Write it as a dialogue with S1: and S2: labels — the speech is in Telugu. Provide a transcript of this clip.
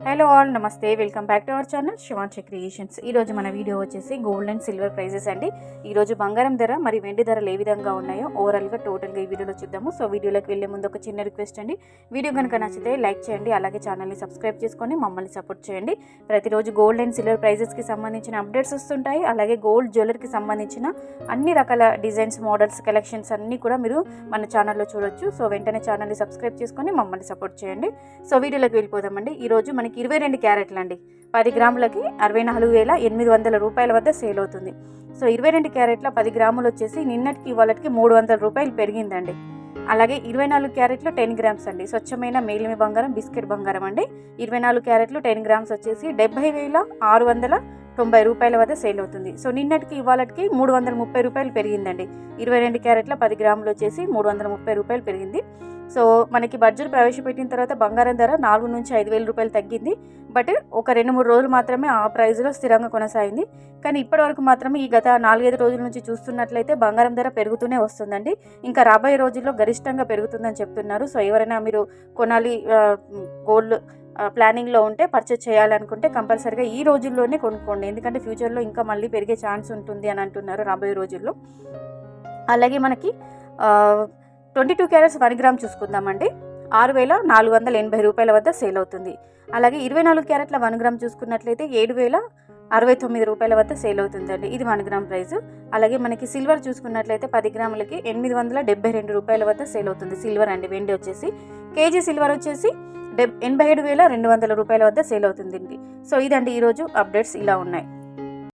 S1: హలో ఆల్, నమస్తే. Welcome back to our channel Shivanshi creations. ఈరోజు మన వీడియో వచ్చేసి గోల్డ్ అండ్ సిల్వర్ ప్రైజెస్ అండి. ఈరోజు బంగారం ధర మరి వెండి ధరలు ఏ విధంగా ఉన్నాయో ఓవరాల్గా టోటల్గా ఈ వీడియోలో చూద్దాము. సో వీడియోలోకి వెళ్ళే ముందు ఒక చిన్న రిక్వెస్ట్ అండి, వీడియో కనుక నచ్చితే లైక్ చేయండి, అలాగే ఛానల్ని సబ్స్క్రైబ్ చేసుకొని మమ్మల్ని సపోర్ట్ చేయండి. ప్రతిరోజు గోల్డ్ అండ్ సిల్వర్ ప్రైజెస్కి సంబంధించిన అప్డేట్స్ వస్తుంటాయి. అలాగే గోల్డ్ జ్యువెలరీకి సంబంధించిన అన్ని రకాల డిజైన్స్, మోడల్స్, కలెక్షన్స్ అన్నీ కూడా మీరు మన ఛానల్లో చూడొచ్చు. సో వెంటనే ఛానల్ని సబ్స్క్రైబ్ చేసుకొని మమ్మల్ని సపోర్ట్ చేయండి. సో వీడియోలోకి వెళ్ళిపోదామండి. ఈరోజు మనకి 22 క్యారెట్లు అండి, 10 గ్రాములకి 64,800 రూపాయల వద్ద సేల్ అవుతుంది. సో 22 క్యారెట్ల 10 గ్రాములు వచ్చేసి నిన్నటికి ఇవాళకి 300 రూపాయలు పెరిగిందండి. అలాగే 24 క్యారెట్లు 10 గ్రామ్స్ అండి, స్వచ్ఛమైన మేలిమి బంగారం, బిస్కెట్ బంగారం అండి. 24 క్యారెట్లు 10 గ్రామ్స్ వచ్చేసి 70,690 రూపాయల వద్ద సేల్ అవుతుంది. సో నిన్నటికి ఇవాళకి 330 రూపాయలు పెరిగిందండి. 22 క్యారెట్ల 10 గ్రాములు వచ్చేసి 330 రూపాయలు పెరిగింది. సో మనకి బడ్జెట్ ప్రవేశపెట్టిన తర్వాత బంగారం ధర 4 నుంచి 5,000 రూపాయలు తగ్గింది. బట్ ఒక 2-3 రోజులు మాత్రమే ఆ ప్రైస్లో స్థిరంగా కొనసాగింది. కానీ ఇప్పటివరకు మాత్రమే ఈ గత 4-5 రోజుల నుంచి చూస్తున్నట్లయితే బంగారం ధర పెరుగుతూనే వస్తుందండి. ఇంకా రాబోయే రోజుల్లో గరిష్టంగా పెరుగుతుందని చెప్తున్నారు. సో ఎవరైనా మీరు కొనాలి, గోల్డ్ ప్లానింగ్లో ఉంటే, పర్చేజ్ చేయాలనుకుంటే కంపల్సరీగా ఈ రోజుల్లోనే కొనుక్కోండి. ఎందుకంటే ఫ్యూచర్లో ఇంకా మళ్ళీ పెరిగే ఛాన్స్ ఉంటుంది అని అంటున్నారు రాబోయే రోజుల్లో. అలాగే మనకి 22 క్యారెట్స్ 1 గ్రామ్ చూసుకుందామండి, 6,480 రూపాయల వద్ద సేల్ అవుతుంది. అలాగే 24 క్యారెట్ల 1 గ్రామ్ చూసుకున్నట్లయితే 7,069 రూపాయల వద్ద సేల్ అవుతుందండి. ఇది 1 గ్రామ్ ప్రైస్. అలాగే మనకి సిల్వర్ చూసుకున్నట్లయితే 10 గ్రాములకి 872 రూపాయల వద్ద సేల్ అవుతుంది. సిల్వర్ అండి, వెండి వచ్చేసి కేజీ సిల్వర్ వచ్చేసి 87,200 రూపాయల వద్ద సేల్ అవుతుందండి. సో ఇదండి ఈరోజు అప్డేట్స్ ఇలా ఉన్నాయి.